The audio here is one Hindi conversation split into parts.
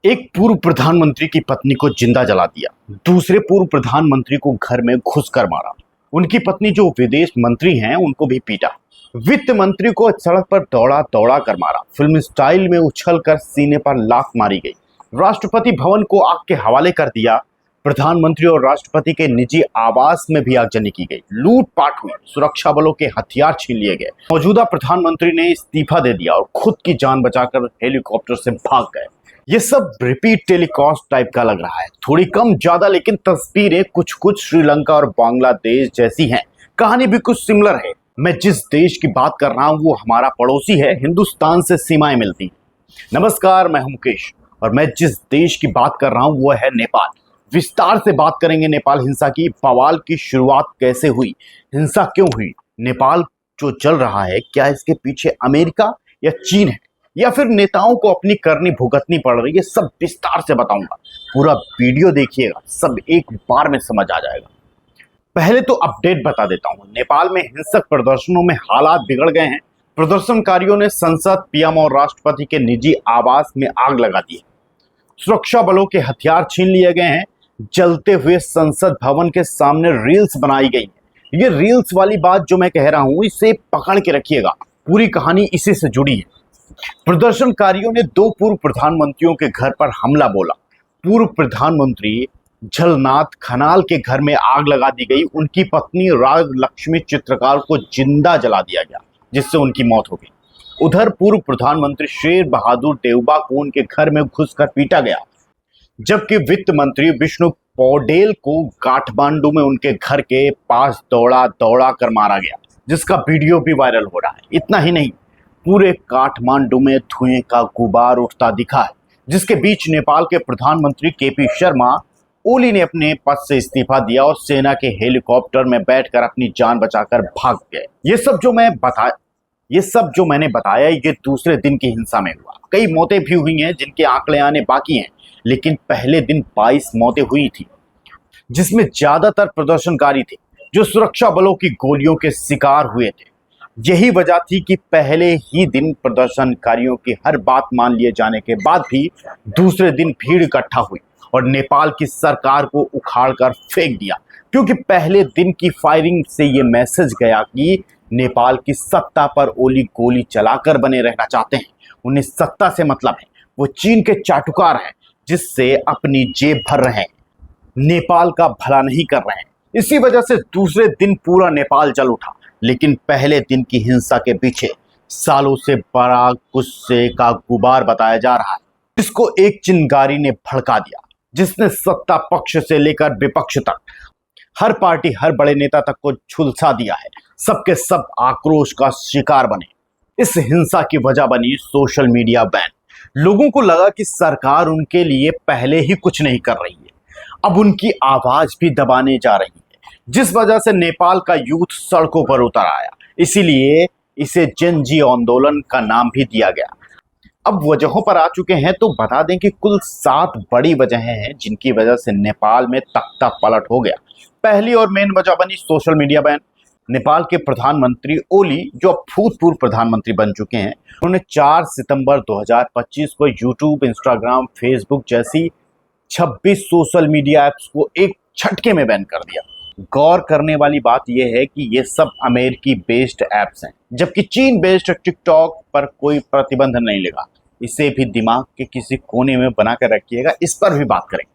एक पूर्व प्रधानमंत्री की पत्नी को जिंदा जला दिया, दूसरे पूर्व प्रधानमंत्री को घर में घुसकर मारा। उनकी पत्नी जो विदेश मंत्री हैं उनको भी पीटा। वित्त मंत्री को सड़क पर दौड़ा दौड़ा कर मारा। फिल्म स्टाइल में उछलकर सीने पर लात मारी गई। राष्ट्रपति भवन को आग के हवाले कर दिया। प्रधानमंत्री और राष्ट्रपति के निजी आवास में भी आगजनी की गई। लूटपाट हुई, सुरक्षा बलों के हथियार छीन लिए गए। मौजूदा प्रधानमंत्री ने इस्तीफा दे दिया और खुद की जान बचाकर हेलीकॉप्टर से भाग गए। ये सब रिपीट टेलीकास्ट टाइप का लग रहा है, थोड़ी कम ज्यादा, लेकिन तस्वीरें कुछ कुछ श्रीलंका और बांग्लादेश जैसी हैं। कहानी भी कुछ सिमिलर है। मैं जिस देश की बात कर रहा हूं वो हमारा पड़ोसी है, हिंदुस्तान से सीमाएं मिलती। नमस्कार, मैं हूं मुकेश और मैं जिस देश की बात कर रहा हूं वो है नेपाल। विस्तार से बात करेंगे नेपाल हिंसा की। बवाल की शुरुआत कैसे हुई, हिंसा क्यों हुई, नेपाल जो चल रहा है क्या इसके पीछे अमेरिका या चीन है, या फिर नेताओं को अपनी करनी भुगतनी पड़ रही है, सब विस्तार से बताऊंगा। पूरा वीडियो देखिएगा, सब एक बार में समझ आ जाएगा। पहले तो अपडेट बता देता हूं। नेपाल में हिंसक प्रदर्शनों में हालात बिगड़ गए हैं। प्रदर्शनकारियों ने संसद, पीएम और राष्ट्रपति के निजी आवास में आग लगा दी है। सुरक्षा बलों के हथियार छीन लिए गए हैं। जलते हुए संसद भवन के सामने रील्स बनाई गई है। ये रील्स वाली बात जो मैं कह रहा हूं, इसे पकड़ के रखिएगा, पूरी कहानी इसी से जुड़ी है। प्रदर्शनकारियों ने दो पूर्व प्रधानमंत्रियों के घर पर हमला बोला। पूर्व प्रधानमंत्री झलनाथ खनाल के घर में आग लगा दी गई। उनकी पत्नी राजलक्ष्मी चित्रकार को जिंदा जला दिया गया, जिससे उनकी मौत हो गई। उधर पूर्व प्रधानमंत्री शेर बहादुर देउबा को उनके घर में घुसकर पीटा गया, जबकि वित्त मंत्री विष्णु पौडेल को काठमांडू में उनके घर के पास दौड़ा दौड़ा कर मारा गया, जिसका वीडियो भी वायरल हो रहा है। इतना ही नहीं, पूरे काठमांडू में धुएं का गुबार उठता दिखा है, जिसके बीच नेपाल के प्रधानमंत्री केपी शर्मा ओली ने अपने पद से इस्तीफा दिया और सेना के हेलीकॉप्टर में बैठकर अपनी जान बचाकर भाग गए। ये सब जो मैंने बताया ये दूसरे दिन की हिंसा में हुआ। कई मौतें भी हुई हैं जिनके आंकड़े आने बाकी हैं, लेकिन पहले दिन 22 मौतें हुई थी, जिसमें ज्यादातर प्रदर्शनकारी थे जो सुरक्षा बलों की गोलियों के शिकार हुए थे। यही वजह थी कि पहले ही दिन प्रदर्शनकारियों की हर बात मान लिए जाने के बाद भी दूसरे दिन भीड़ इकट्ठा हुई और नेपाल की सरकार को उखाड़कर फेंक दिया, क्योंकि पहले दिन की फायरिंग से ये मैसेज गया कि नेपाल की सत्ता पर ओली गोली चलाकर बने रहना चाहते हैं। उन्हें सत्ता से मतलब है, वो चीन के चाटुकार हैं जिससे अपनी जेब भर रहे हैं, नेपाल का भला नहीं कर रहे हैं। इसी वजह से दूसरे दिन पूरा नेपाल जल उठा। लेकिन पहले दिन की हिंसा के पीछे सालों से बड़ा गुस्से का गुबार बताया जा रहा है, जिसको एक चिंगारी ने भड़का दिया, जिसने सत्ता पक्ष से लेकर विपक्ष तक हर पार्टी, हर बड़े नेता तक को झुलसा दिया है। सबके सब आक्रोश का शिकार बने। इस हिंसा की वजह बनी सोशल मीडिया बैन। लोगों को लगा कि सरकार उनके लिए पहले ही कुछ नहीं कर रही है, अब उनकी आवाज भी दबाने जा रही है, जिस वजह से नेपाल का यूथ सड़कों पर उतर आया। इसीलिए इसे जन जी आंदोलन का नाम भी दिया गया। अब वजहों पर आ चुके हैं तो बता दें कि कुल 7 बड़ी वजहें हैं जिनकी वजह से नेपाल में तख्ता पलट हो गया। पहली और मेन वजह बनी सोशल मीडिया बैन। नेपाल के प्रधानमंत्री ओली, जो अब भूतपूर्व प्रधानमंत्री बन चुके हैं, उन्होंने 4 सितंबर 2025 को यूट्यूब, इंस्टाग्राम, फेसबुक जैसी 26 सोशल मीडिया ऐप्स को एक झटके में बैन कर दिया। गौर करने वाली बात यह है कि ये सब अमेरिकी बेस्ड ऐप्स हैं, जबकि चीन बेस्ड टिकटॉक पर कोई प्रतिबंध नहीं लगा। इसे भी दिमाग के किसी कोने में बना कर रखिएगा, इस पर भी बात करेंगे।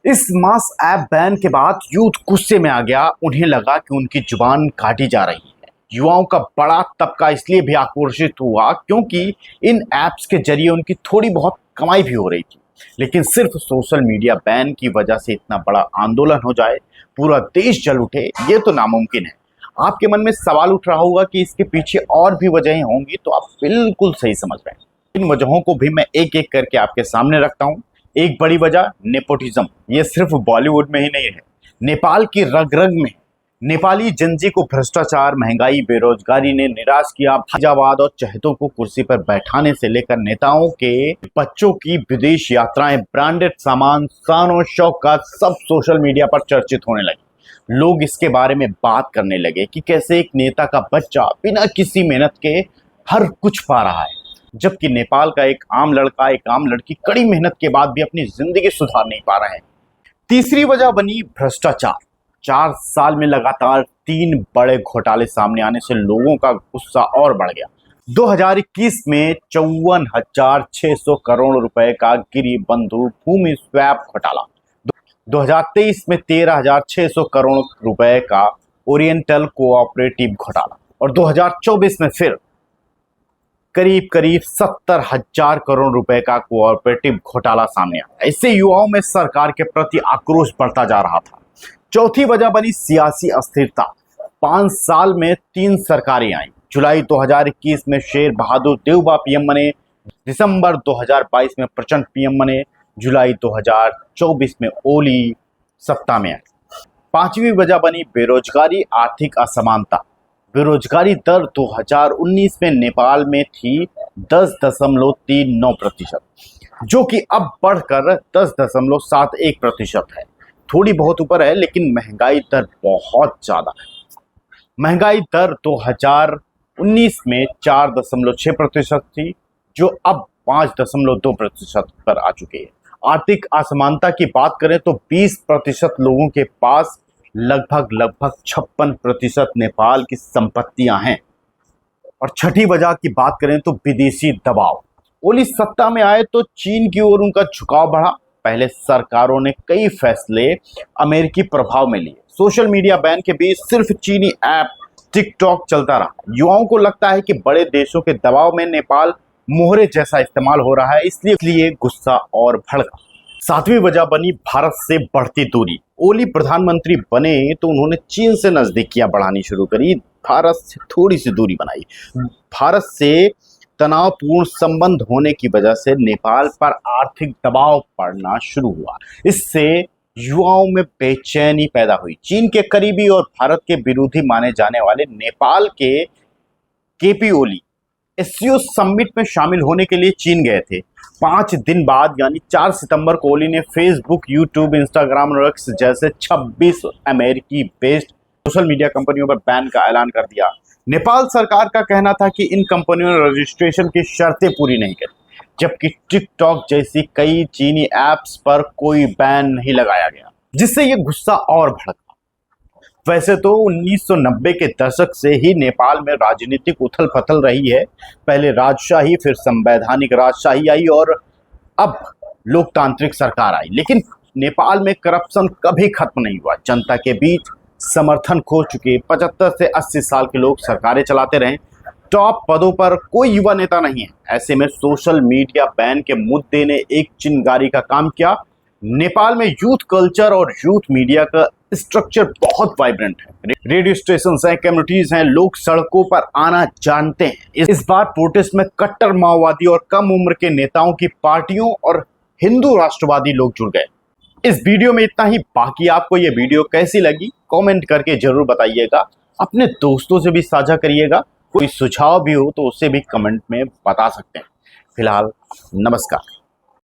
इस मास ऐप बैन के बाद यूथ गुस्से में आ गया। उन्हें लगा कि उनकी जुबान काटी जा रही है। युवाओं का बड़ा तबका इसलिए भी आक्रोशित हुआ क्योंकि इन ऐप्स के जरिए उनकी थोड़ी बहुत कमाई भी हो रही थी। लेकिन सिर्फ सोशल मीडिया बैन की वजह से इतना बड़ा आंदोलन हो जाए, पूरा देश जल उठे, ये तो नामुमकिन है। आपके मन में सवाल उठ रहा होगा कि इसके पीछे और भी वजहें होंगी, तो आप बिल्कुल सही समझ रहे हैं। इन वजहों को भी मैं एक एक करके आपके सामने रखता हूं। एक बड़ी वजह नेपोटिज्म। ये सिर्फ बॉलीवुड में ही नहीं है, नेपाल की रग रग में। नेपाली जनजी को भ्रष्टाचार, महंगाई, बेरोजगारी ने निराश किया। फैजाबाद और चहेतों को कुर्सी पर बैठाने से लेकर नेताओं के बच्चों की विदेश यात्राएं, ब्रांडेड सामान, शान और शौकत, सब सोशल मीडिया पर चर्चित होने लगे। लोग इसके बारे में बात करने लगे कि कैसे एक नेता का बच्चा बिना किसी मेहनत के हर कुछ पा रहा है। जबकि नेपाल का एक आम लड़का, एक आम लड़की कड़ी मेहनत के बाद भी अपनी जिंदगी सुधार नहीं पा रहे हैं। तीसरी वजह बनी भ्रष्टाचार। 4 साल में लगातार 3 बड़े घोटाले सामने आने से लोगों का गुस्सा और बढ़ गया। 2021 में 54,600 करोड़ रुपए का गिरी बंधु भूमि स्वैप घोटाला, 2023 में 13,600 करोड़ रुपए का ओरिएंटल कोऑपरेटिव घोटाला और 2024 में फिर करीब 70,000 करोड़ रुपए का कोऑपरेटिव घोटाला सामने आया। इससे युवाओं में सरकार के प्रति आक्रोश बढ़ता जा रहा था। चौथी वजह बनी सियासी अस्थिरता। 5 साल में 3 सरकारें आई। जुलाई 2021 में शेर बहादुर देउबा पीएम बने, दिसंबर 2022 में प्रचंड पीएम बने, जुलाई 2024 में ओली सत्ता में आए। पांचवी वजह बनी बेरोजगारी, आर्थिक असमानता। बेरोजगारी दर 2019 में नेपाल में थी 10.39%, जो कि अब बढ़कर 10.71% है। थोड़ी बहुत ऊपर है, लेकिन महंगाई दर बहुत ज्यादा है। महंगाई दर 2019 में 4.6% थी, जो अब 5.2% पर आ चुकी है। आर्थिक असमानता की बात करें तो 20% लोगों के पास लगभग 56% नेपाल की संपत्तियां हैं। और छठी वजह की बात करें तो विदेशी दबाव। ओली सत्ता में आए तो चीन की ओर उनका झुकाव बढ़ा। पहले सरकारों ने कई फैसले अमेरिकी प्रभाव में लिए। सोशल मीडिया बैन के बीच सिर्फ चीनी ऐप टिकटॉक चलता रहा। युवाओं को लगता है कि बड़े देशों के दबाव में नेपाल मोहरे जैसा इस्तेमाल हो रहा है, इसलिए गुस्सा और भड़का। सातवीं वजह बनी भारत से बढ़ती दूरी। ओली प्रधानमंत्री बने तो उन्होंने चीन से नजदीकियां बढ़ानी शुरू करी, भारत से थोड़ी सी दूरी बनाई। भारत से तनावपूर्ण संबंध होने की वजह से नेपाल पर आर्थिक दबाव पड़ना शुरू हुआ। इससे युवाओं में बेचैनी पैदा हुई। चीन के करीबी और भारत के विरोधी माने जाने वाले नेपाल के केपी ओली एससीओ समिट में शामिल होने के लिए चीन गए थे। 5 दिन बाद यानी 4 सितंबर को ओली ने फेसबुक, यूट्यूब, इंस्टाग्राम और एक्स जैसे 26 अमेरिकी बेस्ड सोशल मीडिया कंपनियों पर बैन का ऐलान कर दिया। नेपाल सरकार का कहना था कि इन कंपनियों ने रजिस्ट्रेशन की शर्तें पूरी नहीं करी, जबकि टिकटॉक जैसी कई चीनी ऐप्स पर कोई बैन नहीं लगाया गया, जिससे ये गुस्सा और भड़का। वैसे तो 1990 के दशक से ही नेपाल में राजनीतिक उथल पथल रही है। पहले राजशाही, फिर संवैधानिक राजशाही आई और अब लोकतांत्रिक सरकार आई, लेकिन नेपाल में करप्शन कभी खत्म नहीं हुआ। जनता के बीच समर्थन खो चुके 75 से 80 साल के लोग सरकारें चलाते रहे। टॉप पदों पर कोई युवा नेता नहीं है। ऐसे में सोशल मीडिया बैन के मुद्दे ने एक चिंगारी का काम किया। नेपाल में यूथ कल्चर और यूथ मीडिया का स्ट्रक्चर बहुत वाइब्रेंट है। रेडियो स्टेशन हैं, कम्युनिटीज हैं, लोग सड़कों पर आना जानते हैं। इस बार प्रोटेस्ट में कट्टर माओवादी और कम उम्र के नेताओं की पार्टियों और हिंदू राष्ट्रवादी लोग जुड़ गए। इस वीडियो में इतना ही। बाकी आपको ये वीडियो कैसी लगी कमेंट करके जरूर बताइएगा। अपने दोस्तों से भी साझा करिएगा। कोई सुझाव भी हो तो उसे भी कमेंट में बता सकते हैं। फिलहाल नमस्कार।